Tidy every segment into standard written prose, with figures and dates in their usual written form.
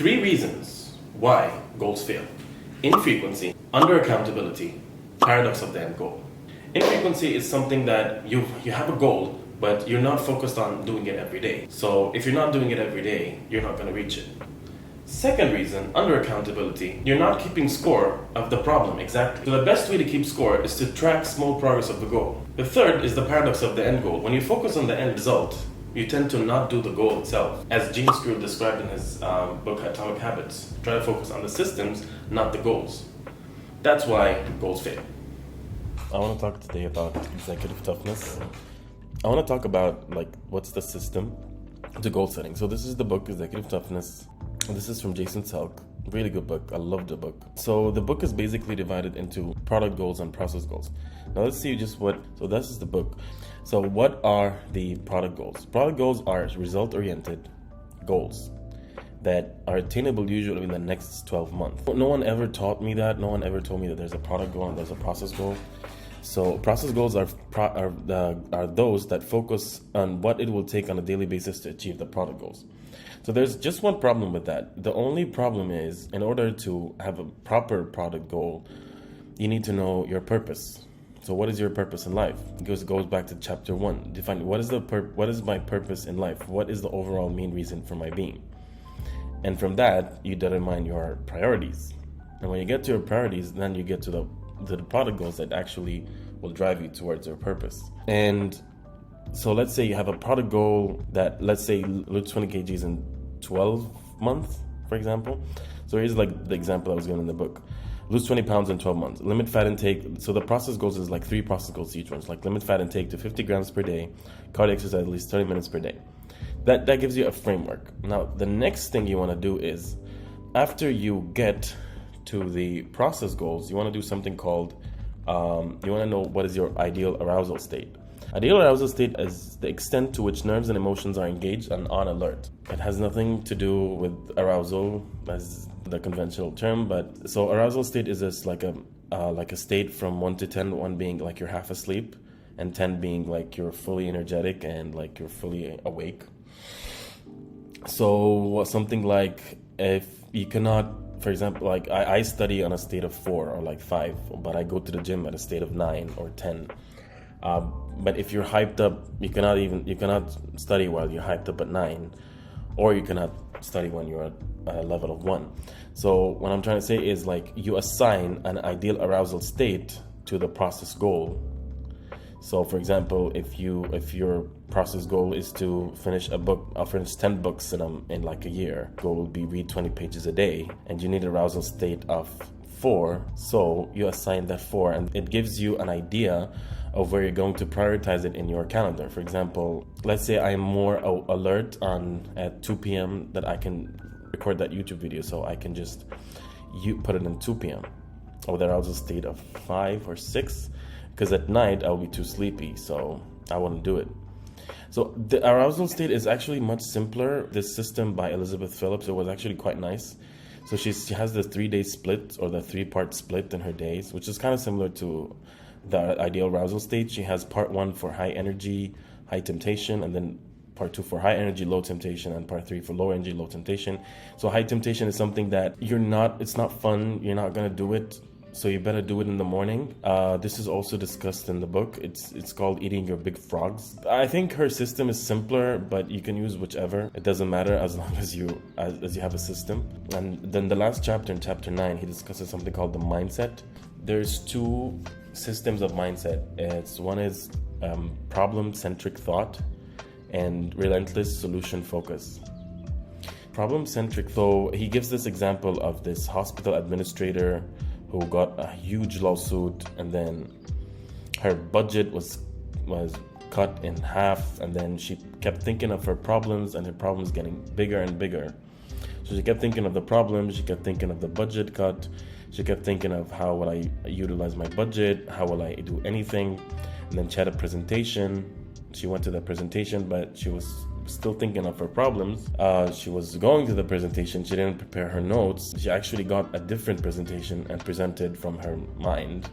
Three reasons why goals fail: infrequency, under accountability, paradox of the end goal. Infrequency is something that you have a goal, but you're not focused on doing it every day. So if you're not doing it every day, you're not going to reach it. Second reason, under accountability, you're not keeping score of the problem exactly. So the best way to keep score is to track small progress of the goal. The third is the paradox of the end goal. When you focus on the end result, you tend to not do the goal itself. As Gene Screw described in his book Atomic Habits, try to focus on the systems, not the goals. That's why goals fail. I want to talk today about executive toughness. I want to talk about what's the system to goal setting. So this is the book Executive Toughness. This is from Jason Selk. Really good book. I love the book. So the book is basically divided into product goals and process goals. Now let's see so this is the book. So what are the product goals? Product goals are result-oriented goals that are attainable usually in the next 12 months. No one ever taught me that. No one ever told me that there's a product goal and there's a process goal. So process goals are those that focus on what it will take on a daily basis to achieve the product goals. So there's just one problem with that. The only problem is, in order to have a proper product goal, you need to know your purpose. So what is your purpose in life? It goes back to chapter 1. Define what is my purpose in life? What is the overall main reason for my being? And from that, you determine your priorities. And when you get to your priorities, then you get to the product goals that actually will drive you towards your purpose. And so let's say you have a product goal that, let's say, lose 20 kgs in 12 months, for example. So here's the example I was given in the book. Lose 20 pounds in 12 months. Limit fat intake. So the process goals is 3 process goals each one. It's limit fat intake to 50 grams per day, cardio exercise at least 30 minutes per day. That gives you a framework. Now, the next thing you want to do is, after you get to the process goals, you want to do something called, you want to know what is your ideal arousal state. Ideal arousal state is the extent to which nerves and emotions are engaged and on alert. It has nothing to do with arousal as the conventional term, but so arousal state is just like a state from 1 to 10, 1 being you're half asleep, and 10 being you're fully energetic and you're fully awake. So something if you cannot, for example, I study on a state of 4 or 5, but I go to the gym at a state of 9 or 10. But if you're hyped up, you cannot study while you're hyped up at 9, or you cannot study when you're at a level of 1. So what I'm trying to say is you assign an ideal arousal state to the process goal. So for example, if your process goal is to finish a book, I'll finish 10 books in a year. Goal will be read 20 pages a day, and you need an arousal state of 4. So you assign that 4, and it gives you an idea of where you're going to prioritize it in your calendar. For example, let's say I'm more alert at 2 p.m. that I can record that YouTube video, so I can just put it in 2 p.m. or the arousal state of 5 or 6, because at night I'll be too sleepy, so I wouldn't do it. So the arousal state is actually much simpler. This system by Elizabeth Phillips, it was actually quite nice. So she has the 3-day split, or the 3-part split in her days, which is kind of similar to the ideal arousal state. She has part 1 for high energy, high temptation, and then part 2 for high energy, low temptation, and part 3 for low energy, low temptation. So high temptation is something that it's not fun, you're not going to do it, so you better do it in the morning. This is also discussed in the book. It's called Eating Your Big Frogs. I think her system is simpler, but you can use whichever. It doesn't matter as long as you have a system. And then the last chapter, in chapter 9, he discusses something called the mindset. There's 2 systems of mindset. One is problem-centric thought and relentless solution focus. Problem-centric, so he gives this example of this hospital administrator who got a huge lawsuit, and then her budget was cut in half, and then she kept thinking of her problems, and her problems getting bigger and bigger. So she kept thinking of the problems, she kept thinking of the budget cut, she kept thinking of how will I utilize my budget, how will I do anything, and then she had a presentation. She went to the presentation, but she was still thinking of her problems. She was going to the presentation, she didn't prepare her notes. She actually got a different presentation and presented from her mind,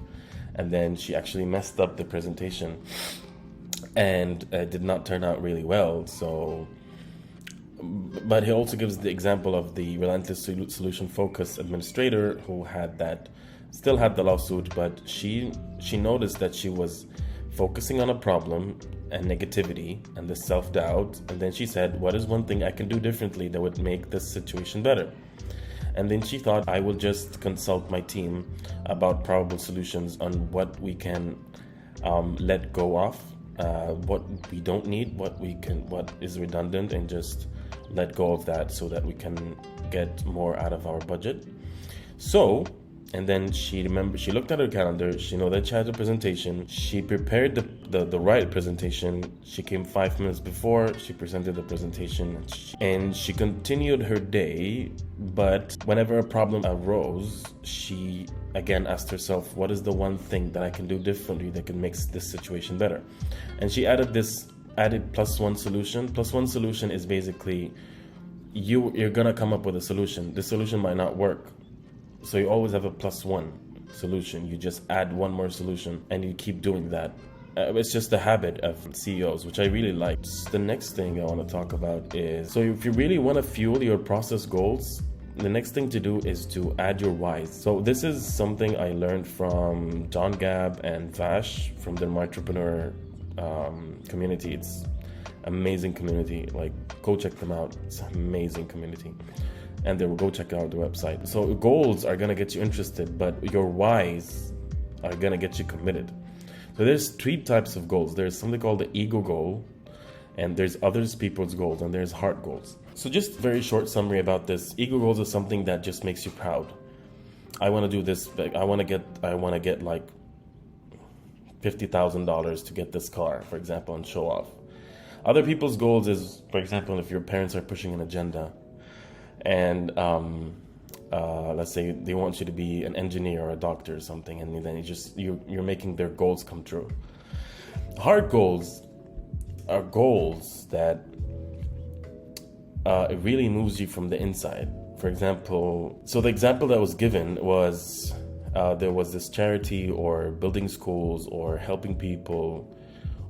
and then she actually messed up the presentation, and it did not turn out really well. So But he also gives the example of the relentless solution focus administrator who still had the lawsuit, but she noticed that she was focusing on a problem and negativity and the self-doubt, and then she said, what is one thing I can do differently that would make this situation better? And then she thought, I will just consult my team about probable solutions on what we can let go of, what we don't need, what is redundant, and just let go of that so that we can get more out of our budget. So, and then she looked at her calendar. She know that she had a presentation. She prepared the right presentation. She came 5 minutes before. She presented the presentation, and she continued her day. But whenever a problem arose, she again asked herself, what is the one thing that I can do differently that can make this situation better? And she added plus one solution. Plus one solution is basically you're gonna come up with a solution. The solution might not work, so you always have a plus one solution. You just add one more solution and you keep doing that. It's just a habit of CEOs, which I really like. The next thing I want to talk about is, so if you really want to fuel your process goals, the next thing to do is to add your whys. So this is something I learned from John Gab and Vash from the Entrepreneur community. It's amazing community. Like, go check them out. It's an amazing community. And they will go check out the website. So goals are gonna get you interested, but your whys are gonna get you committed. So there's three types of goals. There's something called the ego goal, and there's others people's goals, and there's heart goals. So just very short summary about this. Ego goals is something that just makes you proud. I want to do this. I want to get like $50,000 to get this car, for example, and show off. Other people's goals is, for example, if your parents are pushing an agenda, and let's say they want you to be an engineer or a doctor or something, and then you're making their goals come true. Heart goals are goals that it really moves you from the inside. For example, so the example that was given was there was this charity or building schools or helping people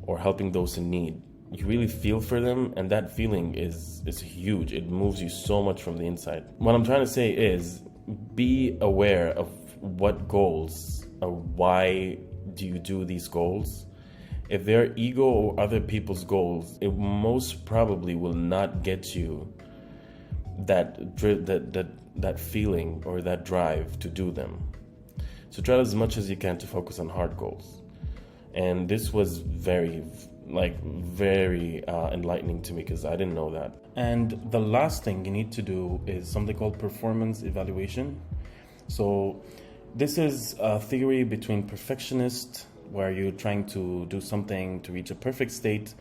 or helping those in need. You really feel for them, and that feeling is huge. It moves you so much from the inside. What I'm trying to say is, be aware of what goals or why do you do these goals. If they're ego or other people's goals, it most probably will not get you that feeling or that drive to do them. So try as much as you can to focus on hard goals. And this was very enlightening to me, because I didn't know that. And the last thing you need to do is something called performance evaluation. So this is a theory between perfectionists, where you're trying to do something to reach a perfect state,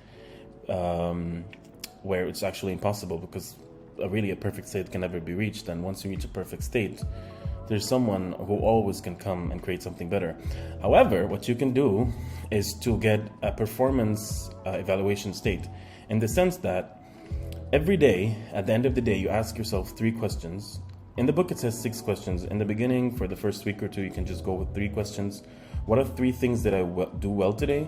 where it's actually impossible, because really a perfect state can never be reached. And once you reach a perfect state, there's someone who always can come and create something better. However, what you can do is to get a performance evaluation state, in the sense that every day, at the end of the day, you ask yourself 3 questions. In the book, it says 6 questions. In the beginning, for the first week or 2, you can just go with 3 questions. What are 3 things that I do well today?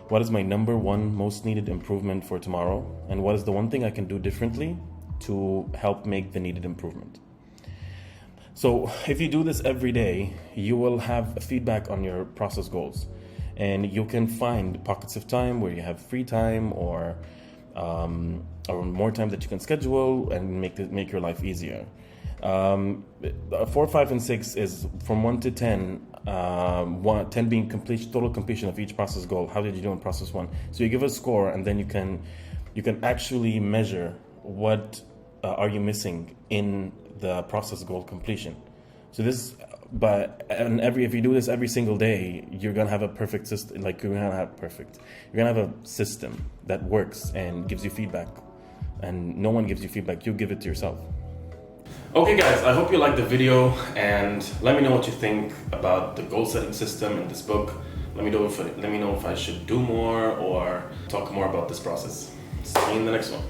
What is my number 1 most needed improvement for tomorrow? And what is the one thing I can do differently to help make the needed improvement? So if you do this every day, you will have feedback on your process goals, and you can find pockets of time where you have free time or more time that you can schedule and make your life easier. 4, 5, and 6 is from 1 to 10. 10 being total completion of each process goal. How did you do in process 1? So you give a score, and then you can actually measure what are you missing in the process goal completion. So this, if you do this every single day, you're gonna have a perfect system. You're gonna have a system that works and gives you feedback, and no one gives you feedback. You give it to yourself. Okay guys, I hope you liked the video, and let me know what you think about the goal setting system in this book. Let me know if I should do more or talk more about this process. See you in the next one.